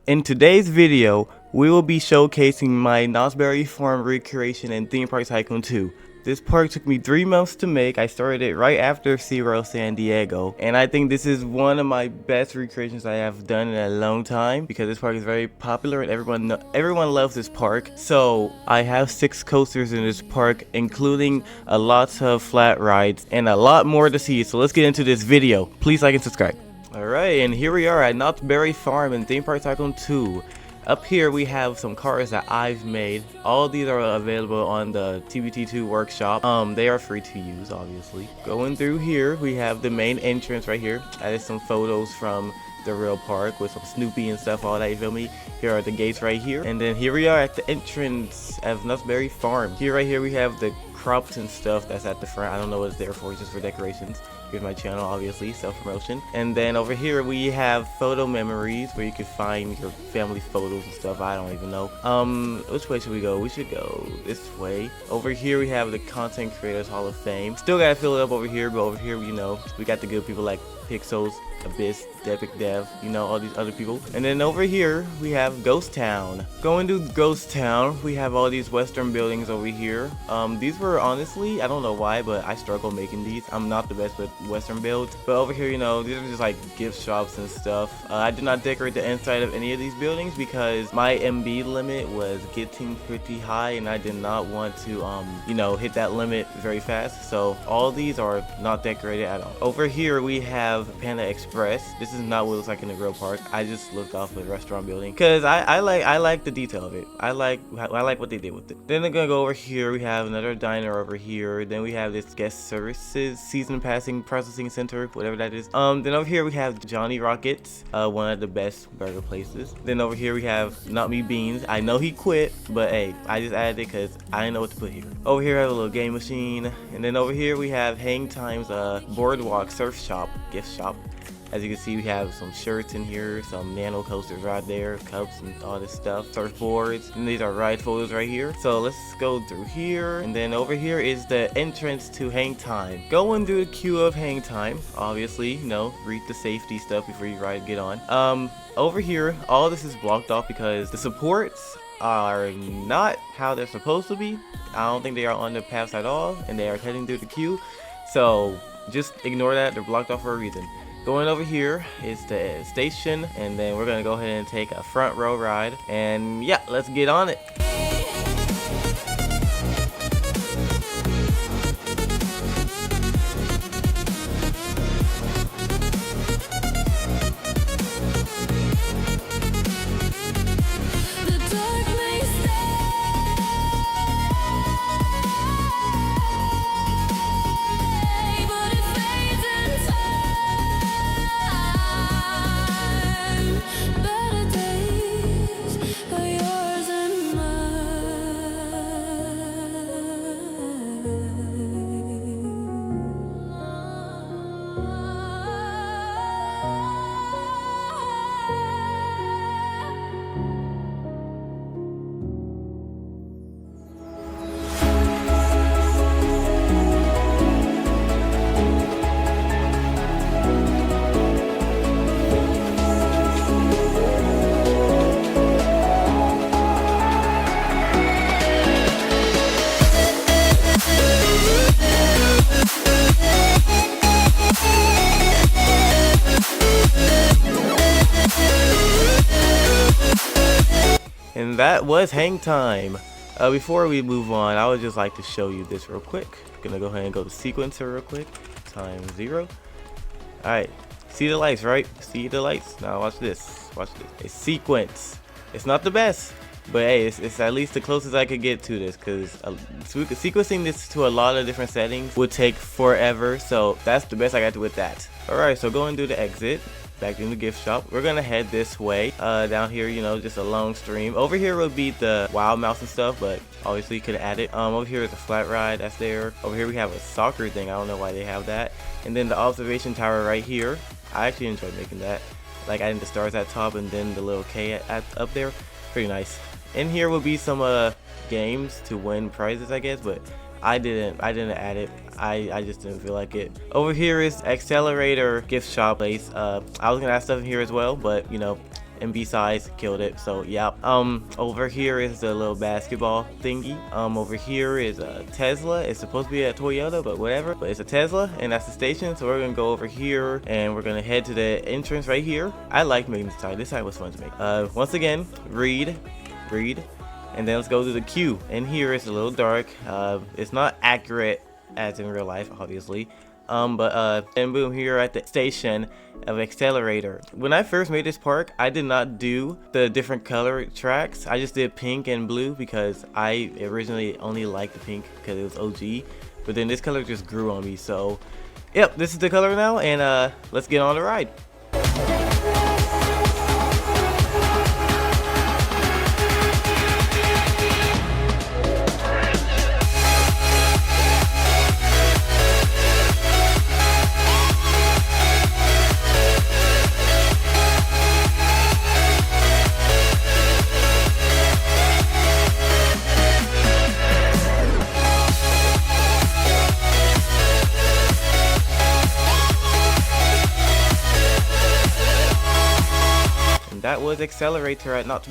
In today's video, we will be showcasing my Knott's Berry Farm recreation in Theme Park Tycoon 2. This park took me 3 months to make. I started it right after SeaWorld San Diego, and I think this is one of my best recreations I have done in a long time because this park is very popular and everyone loves this park. So I have 6 coasters in this park, including a lot of flat rides and a lot more to see. So let's get into this video. Please like and subscribe. Alright, and here we are at Knott's Berry Farm in Theme Park Tycoon 2. Up here we have some cars that I've made. All of these are available on the TBT2 workshop. They are free to use, obviously. Going through here, we have the main entrance right here. Added some photos from the real park with some Snoopy and stuff, all that, you feel me? Here are the gates right here. And then here we are at the entrance of Knott's Berry Farm. Here right here we have the crops and stuff that's at the front. I don't know what it's there for, it's just for decorations. Here's my channel, obviously, self-promotion. And then over here we have photo memories where you can find your family photos and stuff. I don't even know. Which way should we go? We should go this way. Over here we have the Content Creators Hall of Fame. Still gotta fill it up over here, but over here, you know, we got the good people like Pixels, Abyss, Depic Dev, you know, all these other people. And then over here we have Ghost Town. Going to Ghost Town, we have all these Western buildings over here. These were honestly, I don't know why, but I struggle making these. I'm not the best with Western builds, but over here, you know, these are just like gift shops and stuff. I did not decorate the inside of any of these buildings because my MB limit was getting pretty high and I did not want to you know, hit that limit very fast. So all these are not decorated at all. Over here we have Panda Express. This is not what it looks like in the real park. I just looked off the restaurant building because I like the detail of it. I like what they did with it. Then they're gonna go over here. We have another diner over here. Then we have this guest services season passing processing center, whatever that is. Then over here we have Johnny Rockets, one of the best burger places. Then over here we have Not Me Beans. I know he quit, but hey, I just added it because I didn't know what to put here. Over here I have a little game machine, and then over here we have HangTime's Boardwalk surf shop, gift shop. As you can see, we have some shirts in here, some nano coasters right there, cups and all this stuff, surfboards, and these are ride photos right here. So let's go through here, and then over here is the entrance to HangTime. Going through the queue of HangTime, obviously, you know, read the safety stuff before you get on. Over here, all this is blocked off because the supports are not how they're supposed to be. I don't think they are on the paths at all, and they are heading through the queue. So just ignore that, they're blocked off for a reason. Going over here is the station, and then we're gonna go ahead and take a front row ride, and yeah, let's get on it. And that was HangTime. Before we move on, I would just like to show you this real quick. Gonna go ahead and go to sequencer real quick. Time 0. Alright, see the lights, right? See the lights? Now watch this. Watch this. A sequence. It's not the best, but hey, it's at least the closest I could get to this, because sequencing this to a lot of different settings would take forever. So that's the best I got to with that. Alright, so going through the exit. Back in the gift shop, we're gonna head this way. Down here, you know, just a long stream. Over here would be the Wild Mouse and stuff, but obviously you could add it. Over here is a flat ride that's there. Over here we have a soccer thing. I don't know why they have that. And then the observation tower right here. I actually enjoyed making that. Like adding the stars at top and then the little K up there. Pretty nice. In here will be some games to win prizes, I guess, but I didn't add it. I just didn't feel like it. Over here is Xcelerator gift shop place. I was gonna add stuff in here as well, but you know, and besides killed it. So yeah. Over here is the little basketball thingy. Over here is a Tesla. It's supposed to be a Toyota, but whatever. But it's a Tesla, and that's the station. So we're gonna go over here, and we're gonna head to the entrance right here. I like making this side. This side was fun to make. Once again, read, and then let's go to the queue. And here it's a little dark. It's not accurate as in real life, obviously. And boom, here at the station of Xcelerator. When I first made this park, I did not do the different color tracks. I just did pink and blue because I originally only liked the pink because it was OG. But then this color just grew on me. So, yep, this is the color now, and let's get on the ride. That was Xcelerator at Knott.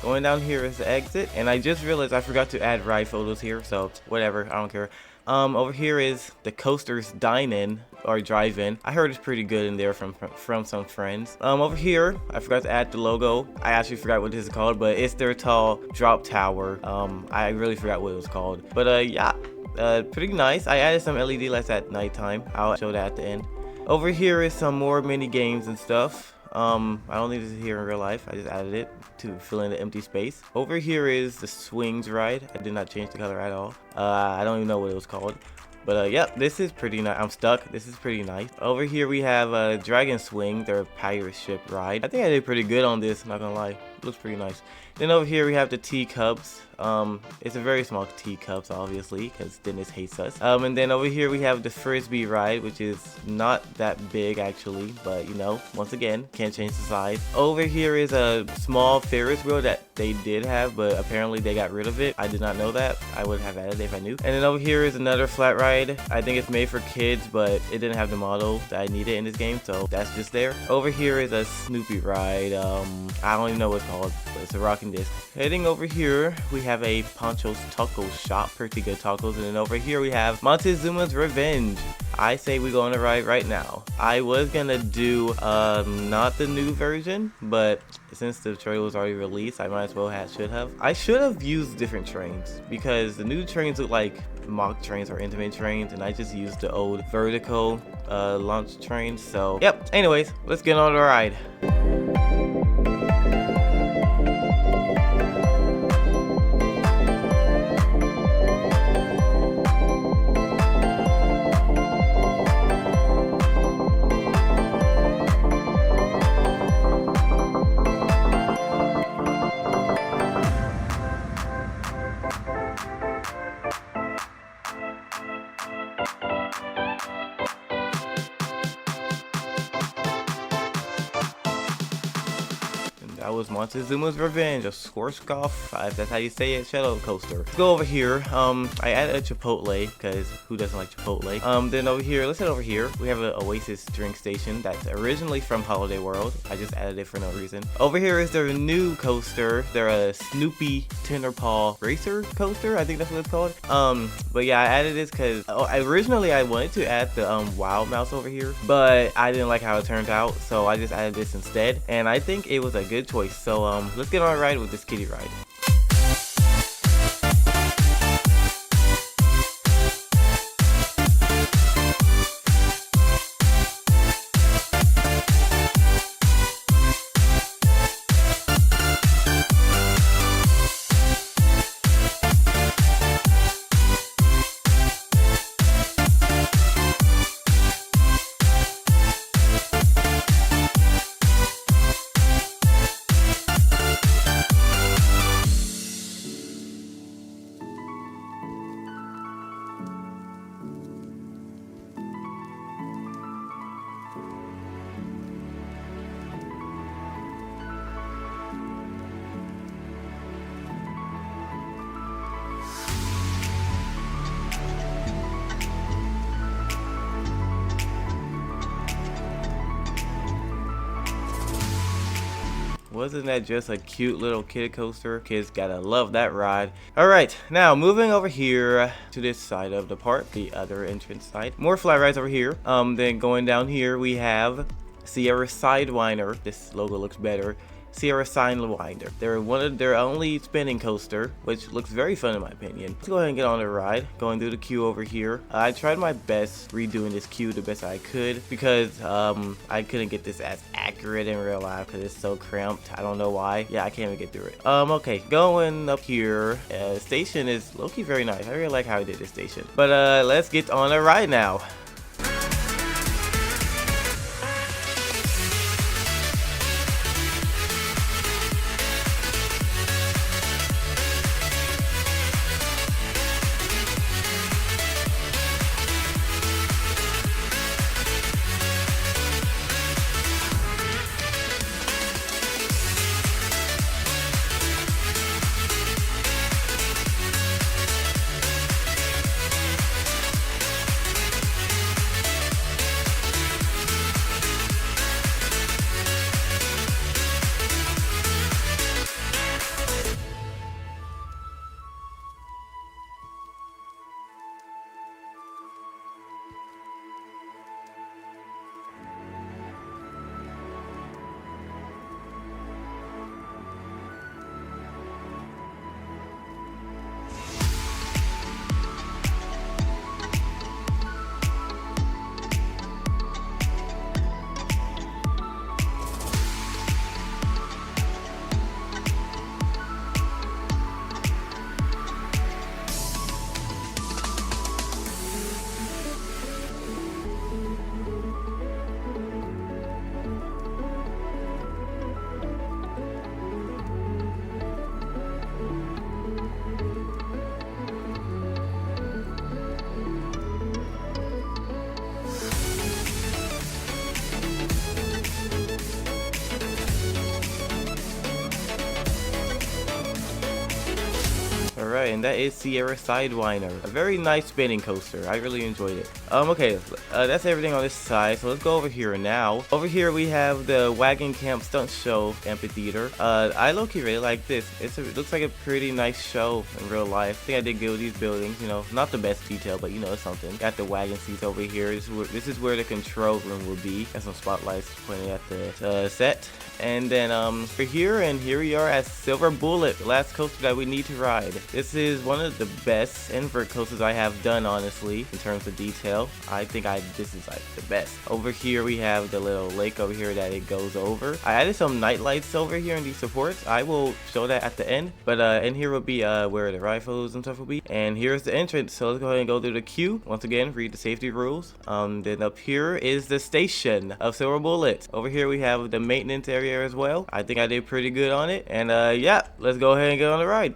Going down here is the exit, and I just realized I forgot to add ride photos here, so whatever, I don't care. Over here is the coaster's dine-in or drive-in. I heard it's pretty good in there from some friends. Over here, I forgot to add the logo. I actually forgot what this is called, but it's their tall drop tower. I really forgot what it was called, but yeah, pretty nice. I added some LED lights at nighttime. I'll show that at the end. Over here is some more mini games and stuff. I don't need this here in real life. I just added it to fill in the empty space. Over here is the swings ride. I did not change the color at all. I don't even know what it was called. But yep, this is pretty nice. I'm stuck. This is pretty nice. Over here we have a dragon swing, their pirate ship ride. I think I did pretty good on this, not gonna lie. It looks pretty nice. Then over here we have the teacups. It's a very small teacups, obviously, because Dennis hates us. And then over here we have the frisbee ride, which is not that big actually, but you know, once again, can't change the size. Over here is a small Ferris wheel that they did have, but apparently they got rid of it. I did not know that. I would have added it if I knew. And then over here is another flat ride. I think it's made for kids, but it didn't have the model that I needed in this game, so that's just there. Over here is a Snoopy ride. I don't even know what it's called, but it's a rocking disc. Heading over here, we have a Pancho's Taco Shop, pretty good tacos. And then over here we have Montezuma's Revenge. I say we go on a ride right now. I was gonna do not the new version, but since the trailer was already released, I might as well I should have used different trains, because the new trains look like mock trains or intimate trains, and I just used the old vertical launch trains. So yep, anyways, let's get on the ride. That was Montezuma's Revenge, a Schwarzkopf, if that's how you say it, shuttle coaster. Let's go over here. I added a Chipotle, because who doesn't like Chipotle? Then over here, let's head over here. We have an Oasis drink station that's originally from Holiday World. I just added it for no reason. Over here is their new coaster. They're a Snoopy Tender Paw Racer coaster. I think that's what it's called. But yeah, I added this because originally I wanted to add the Wild Mouse over here, but I didn't like how it turned out, so I just added this instead. And I think it was a good choice. So let's get on a ride with this kitty ride. Wasn't that just a cute little kid coaster? Kids gotta love that ride. Alright, now moving over here to this side of the park, the other entrance side. More fly rides over here. Then going down here we have Sierra Sidewinder. This logo looks better. Sierra Sidewinder. They're their only spinning coaster, which looks very fun in my opinion. Let's go ahead and get on the ride. Going through the queue over here. I tried my best redoing this queue the best I could because I couldn't get this as accurate in real life because it's so cramped. I don't know why. Yeah, I can't even get through it. Okay, going up here. Station is low-key very nice. I really like how I did this station. But let's get on a ride now. Alright, and that is Sierra Sidewinder. A very nice spinning coaster. I really enjoyed it. Okay, that's everything on this side. So let's go over here now. Over here we have the Wagon Camp Stunt Show Amphitheater. I low-key really like this. It looks like a pretty nice show in real life. I think I did good with these buildings. You know, not the best detail, but you know, it's something. Got the wagon seats over here. This is where the control room will be. Got some spotlights pointing at the set. And then for here, and here we are at Silver Bullet, the last coaster that we need to ride. This is one of the best invert coasters I have done, honestly, in terms of detail. I think this is like the best. Over here we have the little lake over here that it goes over. I added some night lights over here in these supports. I will show that at the end. But in here will be where the rifles and stuff will be. And here's the entrance. So let's go ahead and go through the queue. Once again, read the safety rules. Then up here is the station of Silver Bullet. Over here we have the maintenance area as well. I think I did pretty good on it. And yeah, let's go ahead and get on the ride.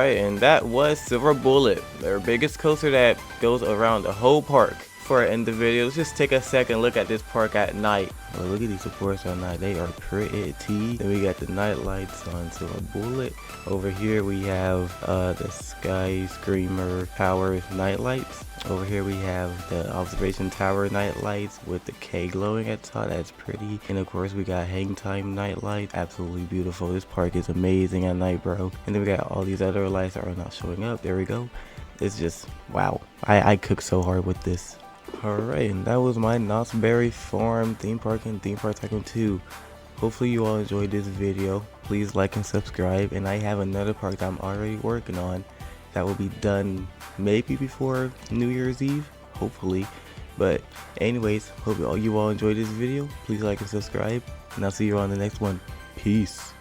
And that was Silver Bullet, their biggest coaster that goes around the whole park. before I end the video, let's just take a second look at this park at night. Well, look at these supports at night. They are pretty. Then we got the night lights on Silver Bullet. Over here we have the Sky Screamer Power night lights. Over here we have the Observation Tower night lights with the K glowing at the top. That's pretty. And of course we got HangTime night lights. Absolutely beautiful. This park is amazing at night, bro. And then we got all these other lights that are not showing up. There we go. It's just wow. I cooked so hard with this. Alright, and that was my Knott's Berry Farm theme park and Theme Park Tycoon 2. Hopefully you all enjoyed this video. Please like and subscribe. And I have another park that I'm already working on that will be done maybe before New Year's Eve, hopefully. But anyways, hope you all enjoyed this video. Please like and subscribe, and I'll see you on the next one. Peace.